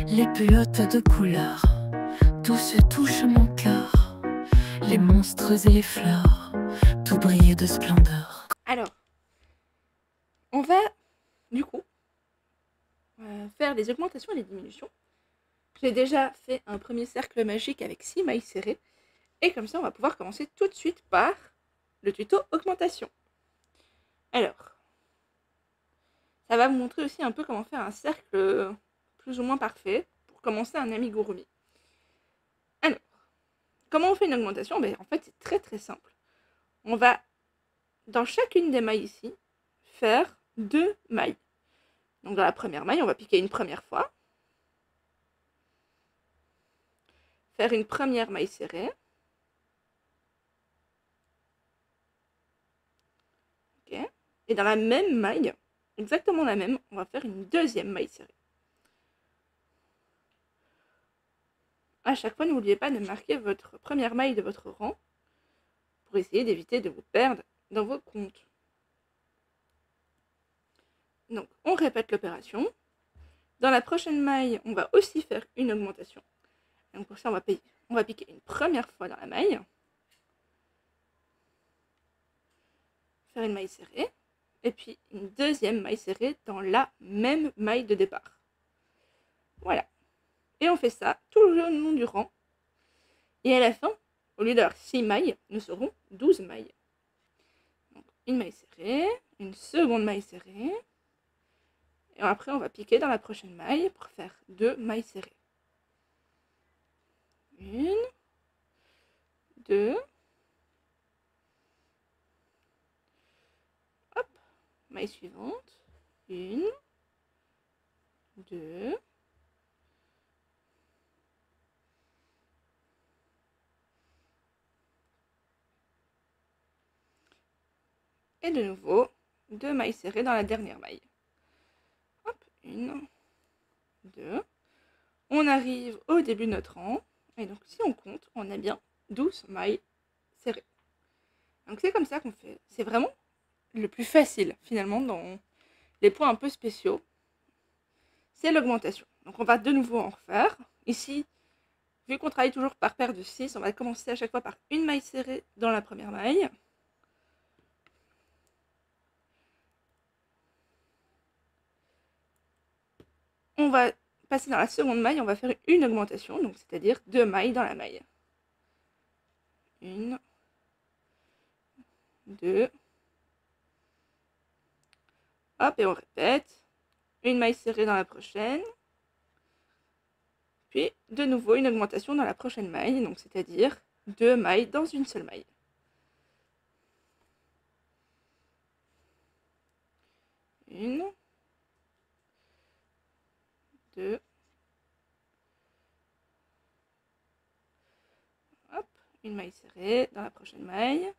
Les peyotes de couleur, tout se touche mon cœur. Les monstres et les fleurs, tout brille de splendeur. Alors, on va du coup faire les augmentations et les diminutions. J'ai déjà fait un premier cercle magique avec 6 mailles serrées. Et comme ça, on va pouvoir commencer tout de suite par le tuto augmentation. Alors, ça va vous montrer aussi un peu comment faire un cercle plus ou moins parfait pour commencer un amigurumi. Alors, comment on fait une augmentation? En fait, c'est très très simple. On va, dans chacune des mailles ici, faire 2 mailles. Donc dans la première maille, on va piquer une première fois. Faire une première maille serrée. Okay. Et dans la même maille, exactement la même, on va faire une deuxième maille serrée. À chaque fois, n'oubliez pas de marquer votre première maille de votre rang pour essayer d'éviter de vous perdre dans vos comptes. Donc, on répète l'opération. Dans la prochaine maille, on va aussi faire une augmentation. Donc pour ça, on va piquer une première fois dans la maille. Faire une maille serrée. Et puis une deuxième maille serrée dans la même maille de départ. Voilà. Et on fait ça tout le long du rang. Et à la fin, au lieu d'avoir 6 mailles, nous serons 12 mailles. Donc, une maille serrée, une seconde maille serrée. Et après, on va piquer dans la prochaine maille pour faire 2 mailles serrées. Une, deux. Hop, maille suivante. Une, deux. Et de nouveau, 2 mailles serrées dans la dernière maille. Hop, une, deux. On arrive au début de notre rang. Et donc, si on compte, on a bien 12 mailles serrées. Donc, c'est comme ça qu'on fait. C'est vraiment le plus facile, finalement, dans les points un peu spéciaux. C'est l'augmentation. Donc, on va de nouveau en refaire. Ici, vu qu'on travaille toujours par paire de 6, on va commencer à chaque fois par une maille serrée dans la première maille. On va passer dans la seconde maille, on va faire une augmentation, donc c'est-à-dire 2 mailles dans la maille. Une, deux. Hop, et on répète. Une maille serrée dans la prochaine. Puis, de nouveau, une augmentation dans la prochaine maille, donc c'est-à-dire 2 mailles dans une seule maille. Une, deux. Hop, une maille serrée dans la prochaine maille,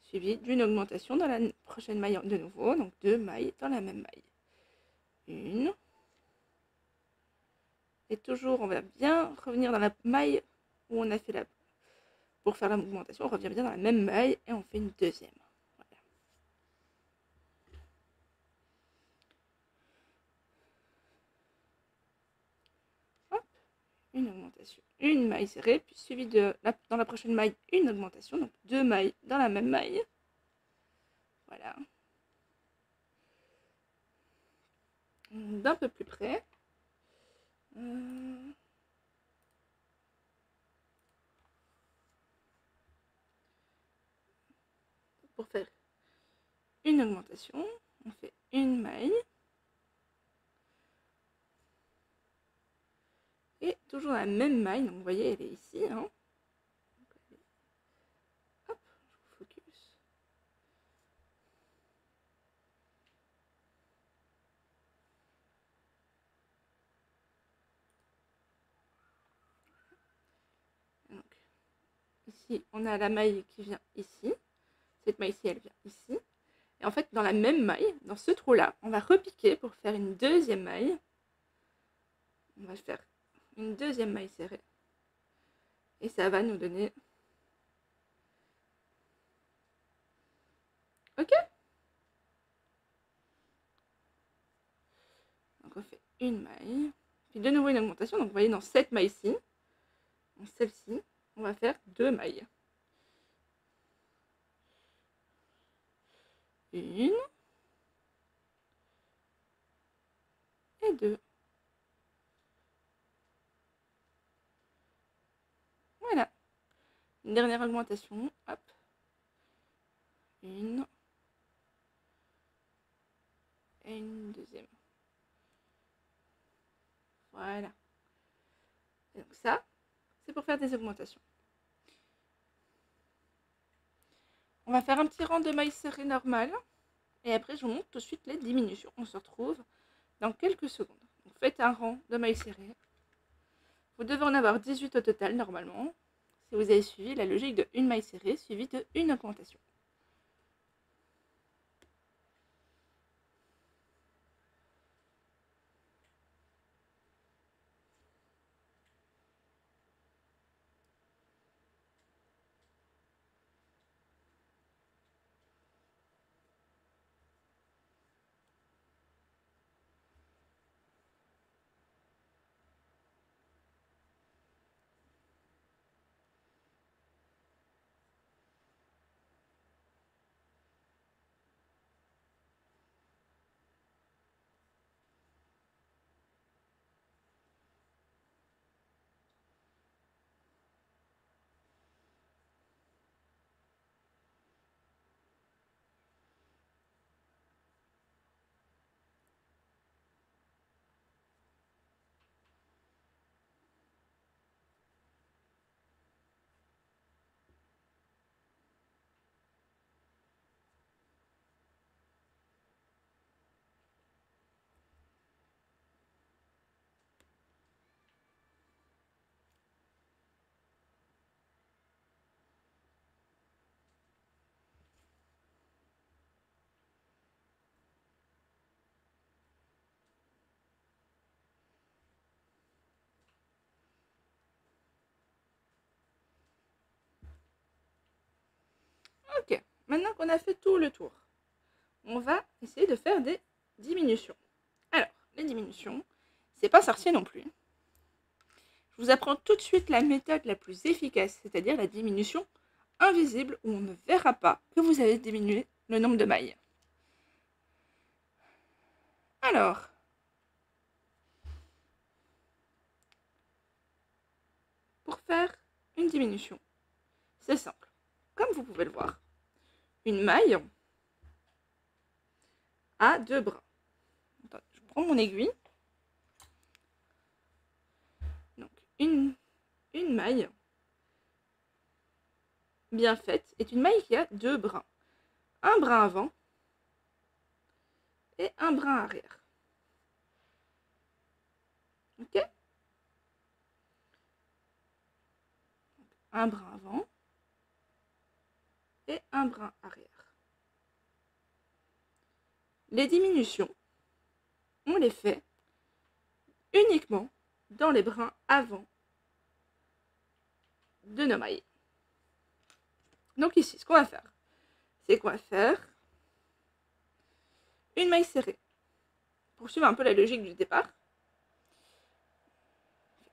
suivie d'une augmentation dans la prochaine maille de nouveau, donc 2 mailles dans la même maille. Une. Et toujours, on va bien revenir dans la maille où on a fait pour faire l'augmentation, on revient bien dans la même maille et on fait une deuxième. Voilà. Hop, une augmentation, une maille serrée, puis suivie dans la prochaine maille, une augmentation, donc 2 mailles dans la même maille. Voilà. D'un peu plus près. Pour faire une augmentation, on fait une maille. Et toujours la même maille, donc vous voyez, elle est ici. Hein. Hop, je vous focus. Donc, ici, on a la maille qui vient ici. Cette maille-ci, elle vient ici. Et en fait, dans la même maille, dans ce trou-là, on va repiquer pour faire une deuxième maille. On va faire une deuxième maille serrée. Et ça va nous donner... Ok? Donc on fait une maille, Puis de nouveau une augmentation. Donc vous voyez dans cette maille-ci, dans celle-ci, on va faire 2 mailles. Une et 2. Voilà. Une dernière augmentation. Hop. Une. Et une deuxième. Voilà. Et donc ça, c'est pour faire des augmentations. On va faire un petit rang de mailles serrées normal. Et après, je vous montre tout de suite les diminutions. On se retrouve dans quelques secondes. Donc, faites un rang de mailles serrées. Vous devez en avoir 18 au total, normalement. Si vous avez suivi la logique de une maille serrée suivie de une augmentation. Ok, maintenant qu'on a fait tout le tour, on va essayer de faire des diminutions. Alors, les diminutions, c'est pas sorcier non plus. Je vous apprends tout de suite la méthode la plus efficace, c'est-à-dire la diminution invisible où on ne verra pas que vous avez diminué le nombre de mailles. Alors, pour faire une diminution, c'est simple. Comme vous pouvez le voir, une maille a 2 brins. Attends, je prends mon aiguille. Donc, une maille bien faite est une maille qui a 2 brins. Un brin avant et un brin arrière. Ok? Un brin avant et un brin arrière. Les diminutions, on les fait uniquement dans les brins avant de nos mailles. Donc ici, ce qu'on va faire, c'est qu'on va faire une maille serrée. Pour suivre un peu la logique du départ.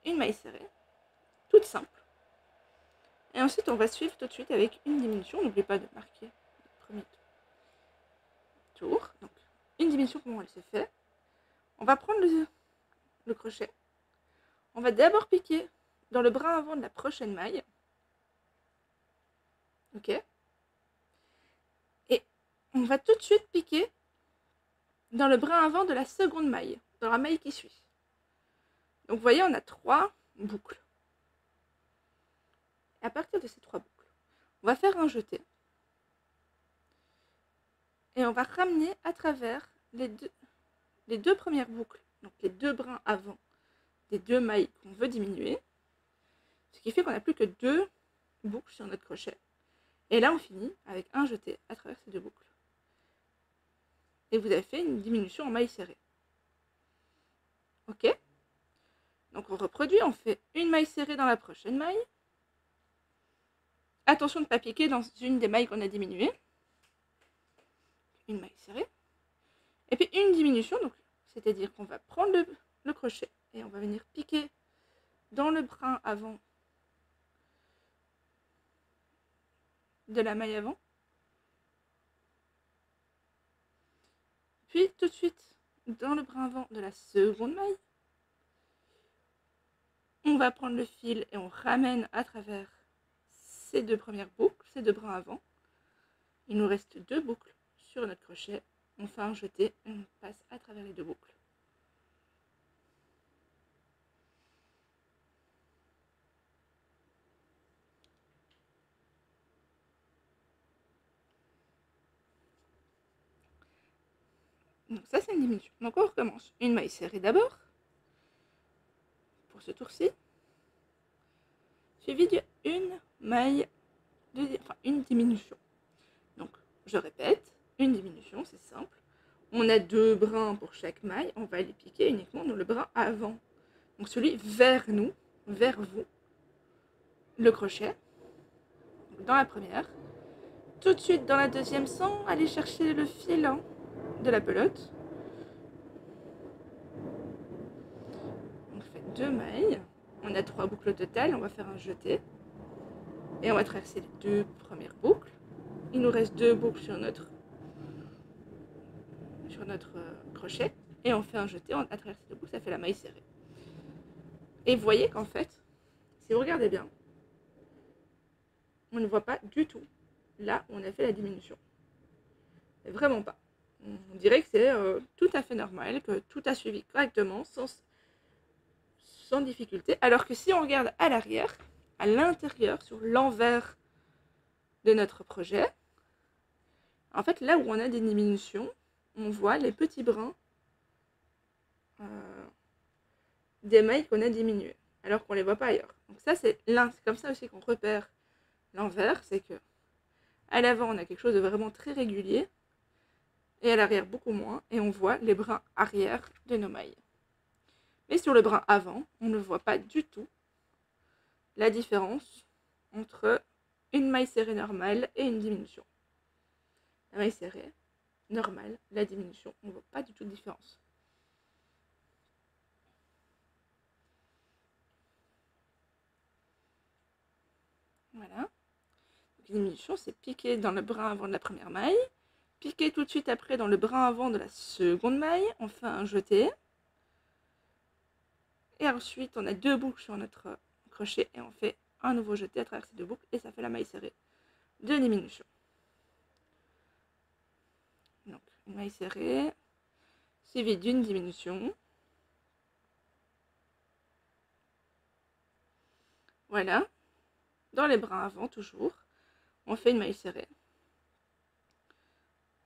Une maille serrée, toute simple. Et ensuite, on va suivre tout de suite avec une diminution. N'oubliez pas de marquer le premier tour. Donc, une diminution, comment elle se fait? On va prendre le crochet. On va d'abord piquer dans le brin avant de la prochaine maille. Ok? Et on va tout de suite piquer dans le brin avant de la seconde maille, dans la maille qui suit. Donc, vous voyez, on a 3 boucles. Et à partir de ces 3 boucles, on va faire un jeté. Et on va ramener à travers les deux premières boucles, donc les 2 brins avant des 2 mailles qu'on veut diminuer. Ce qui fait qu'on n'a plus que 2 boucles sur notre crochet. Et là, on finit avec un jeté à travers ces 2 boucles. Et vous avez fait une diminution en maille serrée. Ok? Donc on reproduit, on fait une maille serrée dans la prochaine maille. Attention de ne pas piquer dans une des mailles qu'on a diminuées. Une maille serrée. Et puis une diminution, donc c'est-à-dire qu'on va prendre le crochet et on va venir piquer dans le brin avant de la maille avant. Puis tout de suite dans le brin avant de la seconde maille. On va prendre le fil et on ramène à travers ces deux premières boucles, ces deux brins avant. Il nous reste deux boucles sur notre crochet. On fait un jeté et on passe à travers les deux boucles. Donc ça c'est une diminution. Donc on recommence. Une maille serrée d'abord, pour ce tour-ci, suivi d'une maille, une diminution. Donc je répète, une diminution, c'est simple. On a deux brins pour chaque maille, on va les piquer uniquement dans le brin avant. Donc celui vers nous, vers vous, le crochet, dans la première. Tout de suite dans la deuxième, sans aller chercher le fil de la pelote. On fait deux mailles, on a trois boucles au total, on va faire un jeté. Et on va traverser les deux premières boucles. Il nous reste deux boucles sur notre crochet. Et on fait un jeté, à travers ces deux boucles, ça fait la maille serrée. Et vous voyez qu'en fait, si vous regardez bien, on ne voit pas du tout là où on a fait la diminution. Mais vraiment pas. On dirait que c'est tout à fait normal, que tout a suivi correctement, sans difficulté. Alors que si on regarde à l'arrière, à l'intérieur, sur l'envers de notre projet, en fait, là où on a des diminutions, on voit les petits brins des mailles qu'on a diminuées, alors qu'on ne les voit pas ailleurs. Donc ça, c'est comme ça aussi qu'on repère l'envers, c'est que à l'avant, on a quelque chose de vraiment très régulier, et à l'arrière, beaucoup moins, et on voit les brins arrière de nos mailles. Mais sur le brin avant, on ne voit pas du tout la différence entre une maille serrée normale et une diminution. La maille serrée normale, la diminution, on ne voit pas du tout de différence. Voilà. Donc, une diminution, c'est piquer dans le brin avant de la première maille, piquer tout de suite après dans le brin avant de la seconde maille, on fait un jeté. Et ensuite, on a deux boucles sur notre crochet et on fait un nouveau jeté à travers ces deux boucles et ça fait la maille serrée de diminution. Donc, une maille serrée suivie d'une diminution. Voilà. Dans les brins avant, toujours, on fait une maille serrée.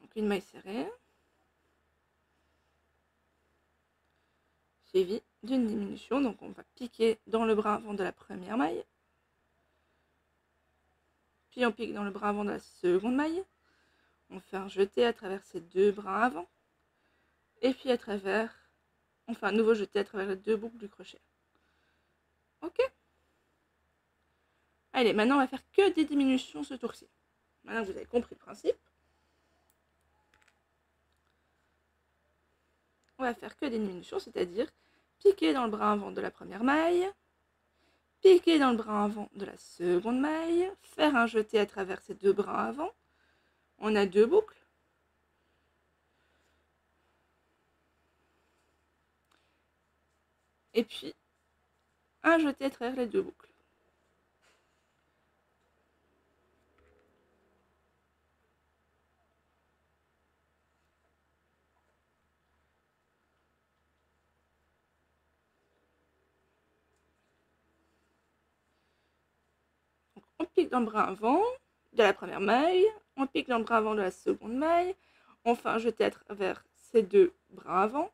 Donc, une maille serrée suivie d'une diminution. Donc, on va piquer dans le brin avant de la première maille. Puis, on pique dans le brin avant de la seconde maille. On fait un jeté à travers ces deux brins avant. Et puis, on fait un nouveau jeté à travers les deux boucles du crochet. Ok. Allez, maintenant, on va faire que des diminutions ce tour-ci. Maintenant que vous avez compris le principe, on va faire que des diminutions, c'est-à-dire piquer dans le brin avant de la première maille, piquer dans le brin avant de la seconde maille, faire un jeté à travers ces deux brins avant. On a deux boucles. Et puis, un jeté à travers les deux boucles. Donc, on pique dans le brin avant de la première maille, on pique dans le brin avant de la seconde maille, on fait un jeté à travers ces deux brins avant.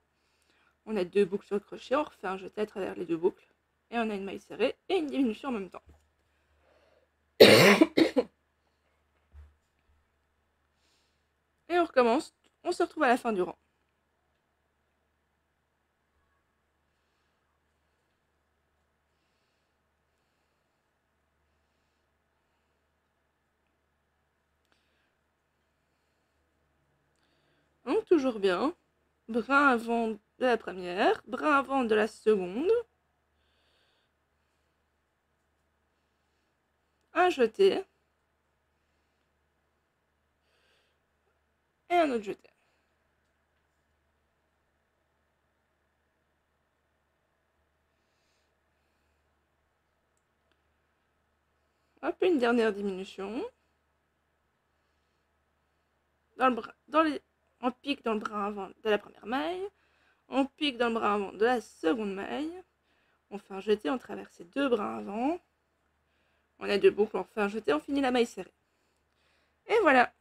On a deux boucles sur le crochet, on refait un jeté à travers les deux boucles. Et on a une maille serrée et une diminution en même temps. Et on recommence, on se retrouve à la fin du rang. Donc toujours bien, brin avant de la première, brin avant de la seconde, un jeté et un autre jeté. Hop, une dernière diminution. On pique dans le brin avant de la première maille, on pique dans le brin avant de la seconde maille, on fait un jeté, on traverse ces deux brins avant, on a deux boucles, on fait un jeté, on finit la maille serrée. Et voilà.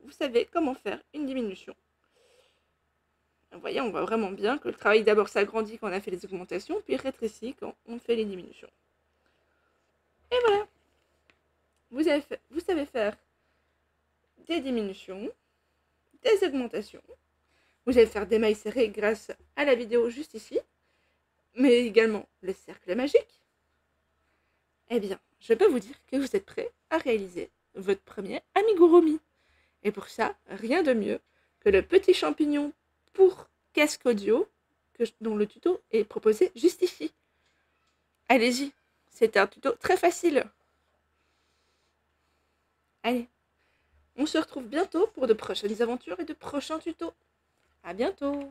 Vous savez comment faire une diminution. Vous voyez, on voit vraiment bien que le travail d'abord s'agrandit quand on a fait les augmentations, puis rétrécit quand on fait les diminutions. Et voilà. Vous savez faire des diminutions, des augmentations. Vous allez faire des mailles serrées grâce à la vidéo juste ici, mais également le cercle magique. Eh bien, je peux vous dire que vous êtes prêts à réaliser votre premier amigurumi. Et pour ça, rien de mieux que le petit champignon pour casque audio dont le tuto est proposé juste ici. Allez-y, c'est un tuto très facile. Allez, on se retrouve bientôt pour de prochaines aventures et de prochains tutos. À bientôt!